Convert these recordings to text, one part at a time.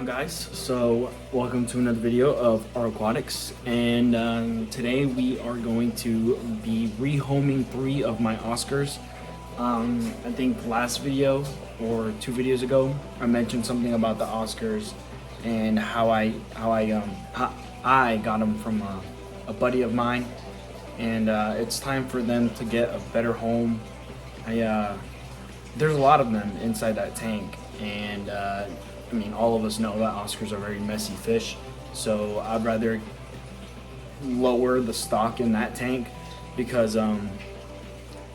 guys? So welcome to another video of our aquatics, and today we are going to be rehoming 3 of my Oscars. I think last video or 2 videos ago I mentioned something about the Oscars and how I got them from a buddy of mine, and it's time for them to get a better home. There's a lot of them inside that tank, and I mean, all of us know that Oscars are very messy fish, so I'd rather lower the stock in that tank because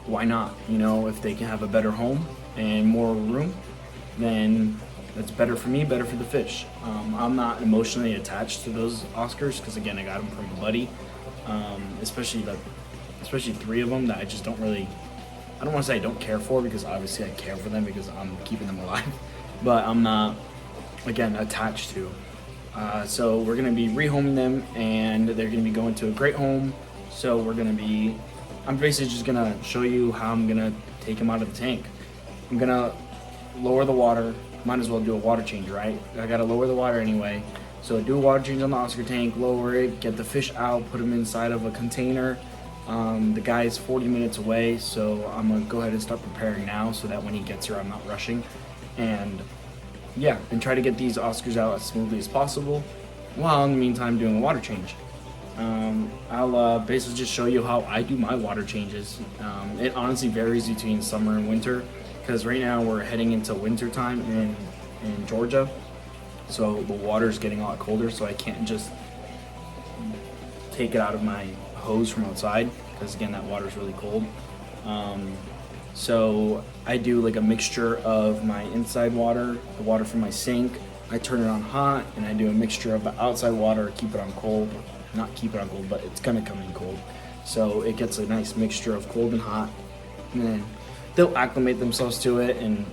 why not? You know, if they can have a better home and more room, then that's better for me, better for the fish. I'm not emotionally attached to those Oscars because, again, I got them from a buddy, especially 3 of them that I just don't really, I don't want to say I don't care for, because obviously I care for them because I'm keeping them alive, but I'm not, again, attached to. So we're going to be rehoming them, and they're going to be going to a great home. So I'm basically just going to show you how I'm going to take them out of the tank. I'm going to lower the water. Might as well do a water change, right? I got to lower the water anyway. So do a water change on the Oscar tank, lower it, get the fish out, put them inside of a container. The guy is 40 minutes away, so I'm going to go ahead and start preparing now so that when he gets here I'm not rushing. And yeah, and try to get these Oscars out as smoothly as possible while in the meantime doing a water change. I'll basically just show you how I do my water changes. It honestly varies between summer and winter, because right now we're heading into winter time in Georgia, so the water is getting a lot colder, so I can't just take it out of my hose from outside, because again, that water is really cold. So I do like a mixture of my inside water, the water from my sink. I turn it on hot, and I do a mixture of the outside water, keep it on cold. Not keep it on cold, but it's gonna come in cold. So it gets a nice mixture of cold and hot, and then they'll acclimate themselves to it. And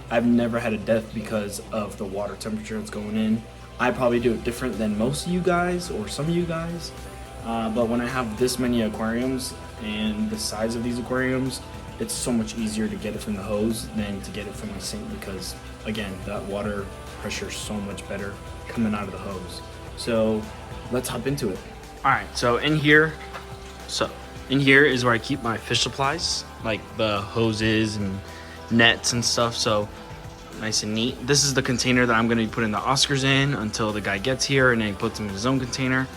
I've never had a death because of the water temperature that's going in. I probably do it different than most of you guys, or some of you guys. But when I have this many aquariums and the size of these aquariums, it's so much easier to get it from the hose than to get it from my sink, because again, that water pressure is so much better coming out of the hose. So let's hop into it. All right, so in here is where I keep my fish supplies, like the hoses and nets and stuff. So nice and neat. This is the container that I'm going to be putting the Oscars in until the guy gets here, and then he puts them in his own container.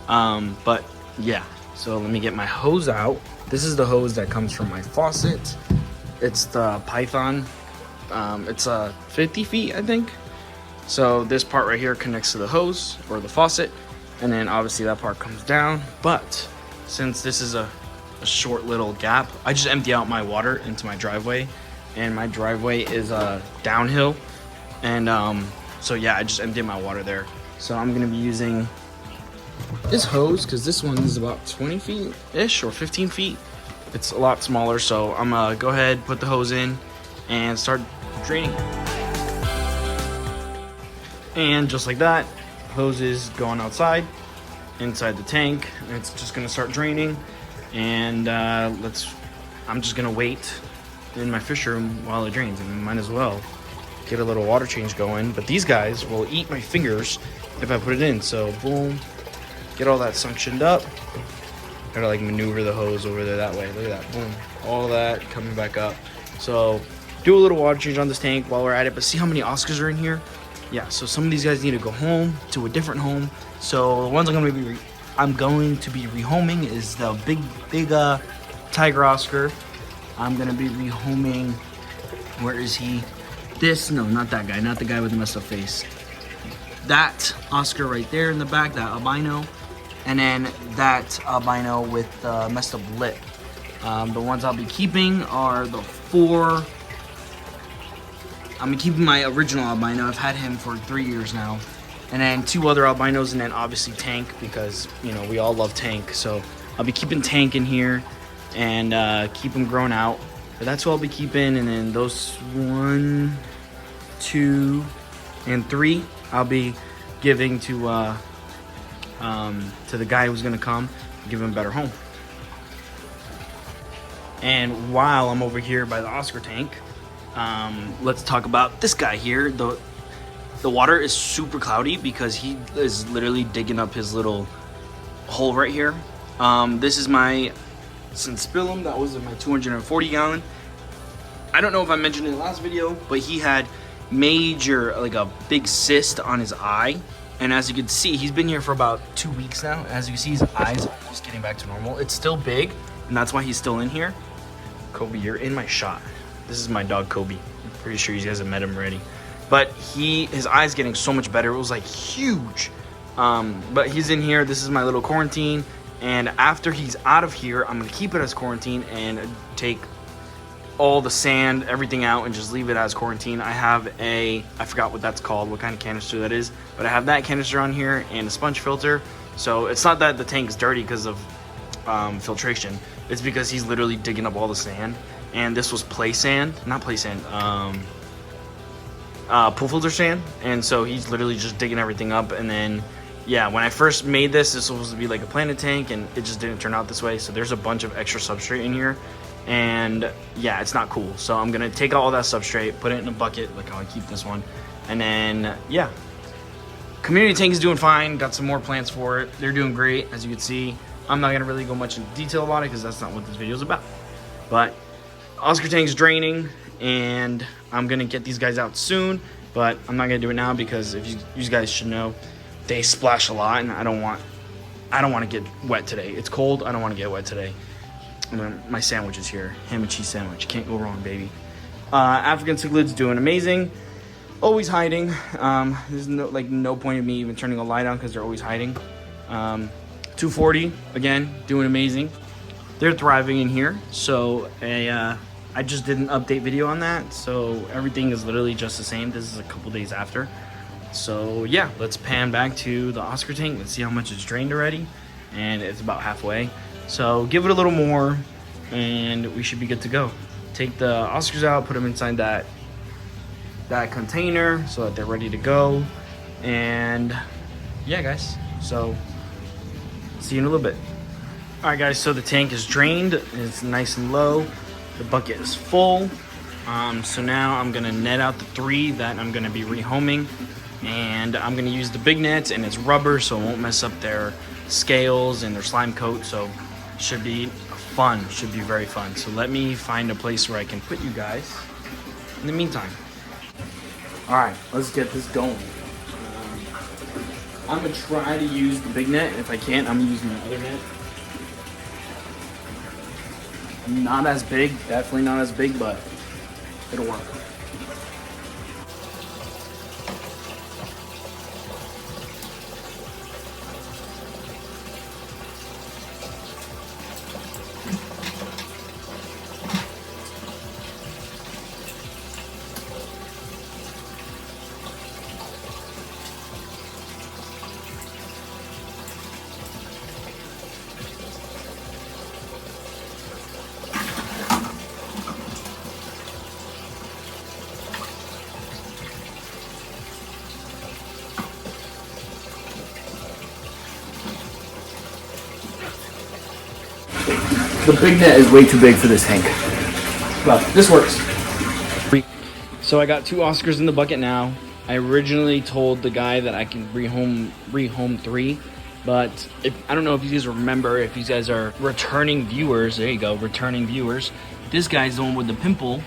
But yeah, so let me get my hose out. This is the hose that comes from my faucet. It's the Python. It's 50 feet, I think. So this part right here connects to the hose or the faucet, and then obviously that part comes down. But since this is a short little gap, I just empty out my water into my driveway, and my driveway is downhill, and so yeah, I just empty my water there. So I'm gonna be using this hose because this one is about 20 feet ish or 15 feet. It's a lot smaller, so I'm gonna go ahead, put the hose in, and start draining. And just like that, hose is going outside inside the tank, and it's just gonna start draining. And I'm just gonna wait in my fish room while it drains, and might as well get a little water change going. But these guys will eat my fingers if I put it in. So boom, get all that suctioned up. Gotta like maneuver the hose over there that way. Look at that, boom, all that coming back up. So do a little water change on this tank while we're at it. But see how many Oscars are in here? Yeah, so some of these guys need to go home to a different home. So the ones I'm going to be rehoming is the big tiger Oscar. I'm going to be rehoming, where is he? No, not that guy, not the guy with the messed up face. That Oscar right there in the back, that albino, and then that albino with the messed up lip. The ones I'll be keeping are the 4. I'm keeping my original albino. I've had him for 3 years now, and then 2 other albinos, and then obviously Tank, because you know we all love Tank. So I'll be keeping Tank in here and keep him grown out. But that's what I'll be keeping, and then those 1, 2, and 3 I'll be giving to the guy who's gonna come, give him a better home. And while I'm over here by the Oscar tank, let's talk about this guy here. The water is super cloudy because he is literally digging up his little hole right here. This is my Sinspilum. That was in my 240 gallon. I don't know if I mentioned in the last video, but he had major, like a big cyst on his eye. And as you can see, he's been here for about 2 weeks now. As you can see, his eye's almost getting back to normal. It's still big, and that's why he's still in here. Kobe, you're in my shot. This is my dog, Kobe. I'm pretty sure you guys have met him already. But his eye's getting so much better. It was like huge. But he's in here. This is my little quarantine. And after he's out of here, I'm gonna keep it as quarantine and take all the sand, everything out, and just leave it as quarantine. I have I forgot what that's called, what kind of canister that is, but I have that canister on here and a sponge filter. So it's not that the tank is dirty because of filtration. It's because he's literally digging up all the sand. And this was play sand, not play sand, pool filter sand. And so he's literally just digging everything up. And then, yeah, when I first made this was supposed to be like a planted tank, and it just didn't turn out this way. So there's a bunch of extra substrate in here. And yeah, it's not cool. So I'm gonna take out all that substrate, put it in a bucket, like how I keep this one. And then, yeah. Community tank is doing fine. Got some more plants for it. They're doing great, as you can see. I'm not gonna really go much into detail about it because that's not what this video is about. But Oscar tank's draining, and I'm gonna get these guys out soon. But I'm not gonna do it now because if you guys should know, they splash a lot, and I don't want to get wet today. It's cold. I don't want to get wet today. My sandwich is here. Ham and cheese sandwich. Can't go wrong, baby. African cichlid's doing amazing. Always hiding. There's no point in me even turning a light on because they're always hiding. 240, again, doing amazing. They're thriving in here. So I just did an update video on that. So everything is literally just the same. This is a couple days after. So yeah, let's pan back to the Oscar tank. Let's see how much it's drained already. And it's about halfway. So give it a little more and we should be good to go. Take the Oscars out, put them inside that container so that they're ready to go. And yeah, guys, so see you in a little bit. All right, guys, so the tank is drained. It's nice and low. The bucket is full. So now I'm gonna net out the 3 that I'm gonna be rehoming. And I'm gonna use the big nets, and it's rubber, so it won't mess up their scales and their slime coat. So should be fun, should be very fun. So let me find a place where I can put you guys in the meantime. All right, let's get this going. I'm gonna try to use the big net. If I can't, I'm using the other net. Not as big, definitely not as big, but it'll work. The big net is way too big for this tank. But this works. So I got 2 Oscars in the bucket now. I originally told the guy that I can rehome 3, but I don't know if you guys remember, if you guys are returning viewers, there you go, returning viewers. This guy's the one with the pimple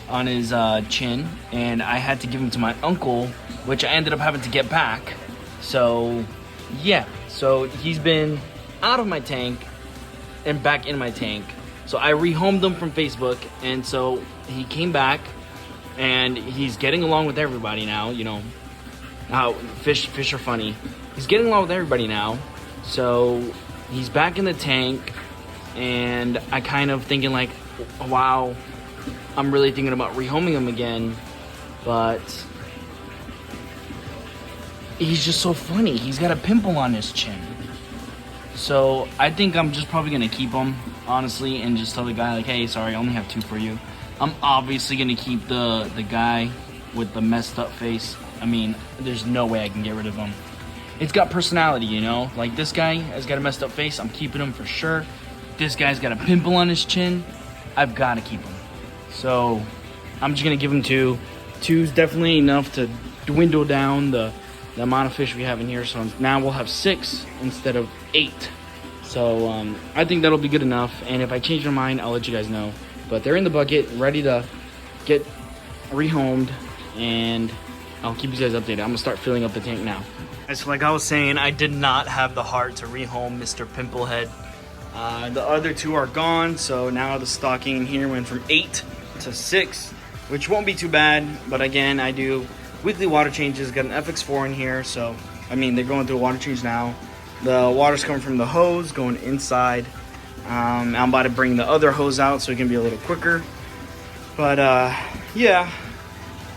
on his chin, and I had to give him to my uncle, which I ended up having to get back. So yeah, so he's been out of my tank and back in my tank. So I rehomed him from Facebook, and so he came back and he's getting along with everybody now. You know how fish are funny. He's getting along with everybody now. So he's back in the tank, and I kind of thinking like, wow, I'm really thinking about rehoming him again, but he's just so funny. He's got a pimple on his chin. So I think I'm just probably gonna keep him, honestly, and just tell the guy like, hey, sorry, I only have 2 for you. I'm obviously gonna keep the guy with the messed up face. I mean, there's no way I can get rid of him. It's got personality, you know? Like this guy has got a messed up face, I'm keeping him for sure. This guy's got a pimple on his chin, I've gotta keep him. So I'm just gonna give him 2. 2's definitely enough to dwindle down the amount of fish we have in here. So now we'll have 6 instead of 8. So I think that'll be good enough. And if I change my mind, I'll let you guys know. But they're in the bucket, ready to get rehomed, and I'll keep you guys updated. I'm gonna start filling up the tank now. So like I was saying, I did not have the heart to rehome Mr. Pimplehead. The other 2 are gone, so now the stocking in here went from 8 to 6, which won't be too bad. But again, I do weekly water changes. Got an FX4 in here, so I mean they're going through a water change now. The water's coming from the hose going inside. I'm about to bring the other hose out so it can be a little quicker. But yeah,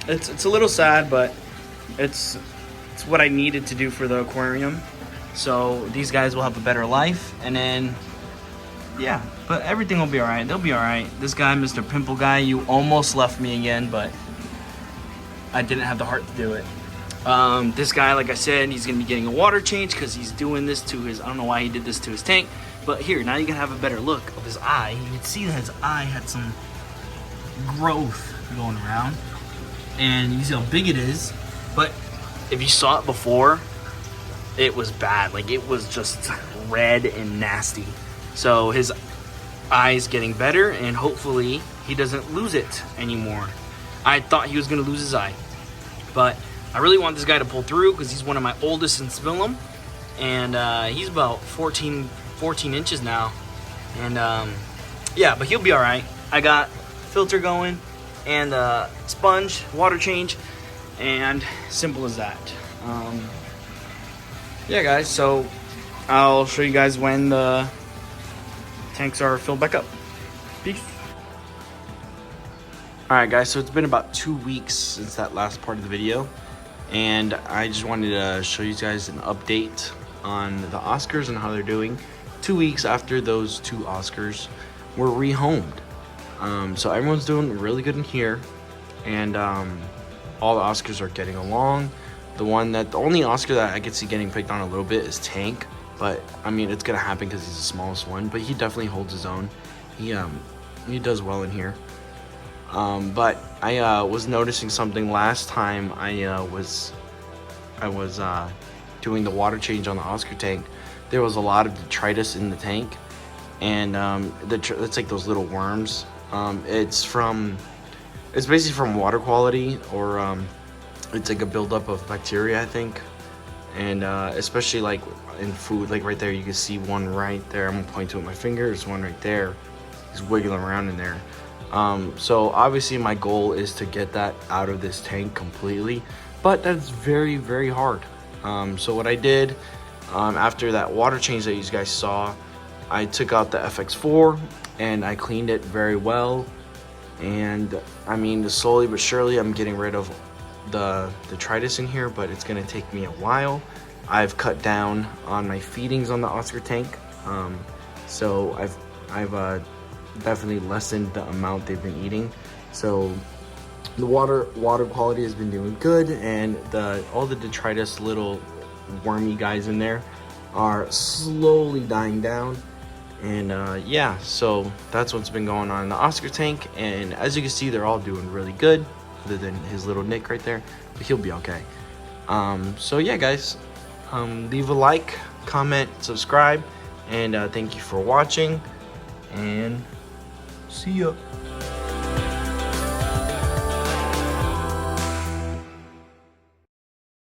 it's a little sad, but it's what I needed to do for the aquarium. So these guys will have a better life, and then yeah, but everything will be all right. They'll be all right. This guy, Mr. Pimple Guy, you almost left me again, but I didn't have the heart to do it. This guy, like I said, he's gonna be getting a water change because he's doing this to his, I don't know why he did this to his tank, but here, now you can have a better look of his eye. You can see that his eye had some growth going around, and you see how big it is. But if you saw it before, it was bad. Like, it was just red and nasty. So his eye's getting better, and hopefully he doesn't lose it anymore. I thought he was gonna lose his eye, but I really want this guy to pull through because he's one of my oldest in Spillum, and he's about 14 inches now. And yeah, but he'll be all right. I got filter going and sponge, water change, and simple as that. Yeah, guys, so I'll show you guys when the tanks are filled back up. Peace. Alright guys, so it's been about 2 weeks since that last part of the video, and I just wanted to show you guys an update on the Oscars and how they're doing 2 weeks after those 2 Oscars were rehomed. So everyone's doing really good in here, and all the Oscars are getting along. The only Oscar that I could see getting picked on a little bit is Tank, but I mean it's gonna happen because he's the smallest one, but he definitely holds his own. He does well in here. But I was noticing something last time I was doing the water change on the Oscar tank. There was a lot of detritus in the tank, and it's like those little worms. It's basically from water quality, or it's like a buildup of bacteria, I think. And especially like in food, like right there, you can see one right there. I'm gonna point to it with my finger. There's one right there. He's wiggling around in there. So obviously my goal is to get that out of this tank completely, but that's very, very hard. So what I did after that water change that you guys saw, I took out the FX4 and I cleaned it very well. And I mean, slowly but surely I'm getting rid of the detritus in here, but it's gonna take me a while. I've cut down on my feedings on the Oscar tank, so I've definitely lessened the amount they've been eating. So the water quality has been doing good, and all the detritus, little wormy guys in there, are slowly dying down. And yeah, so that's what's been going on in the Oscar tank. And as you can see, they're all doing really good, other than his little Nick right there, but he'll be okay. So yeah, guys, leave a like, comment, subscribe, and thank you for watching, and see ya.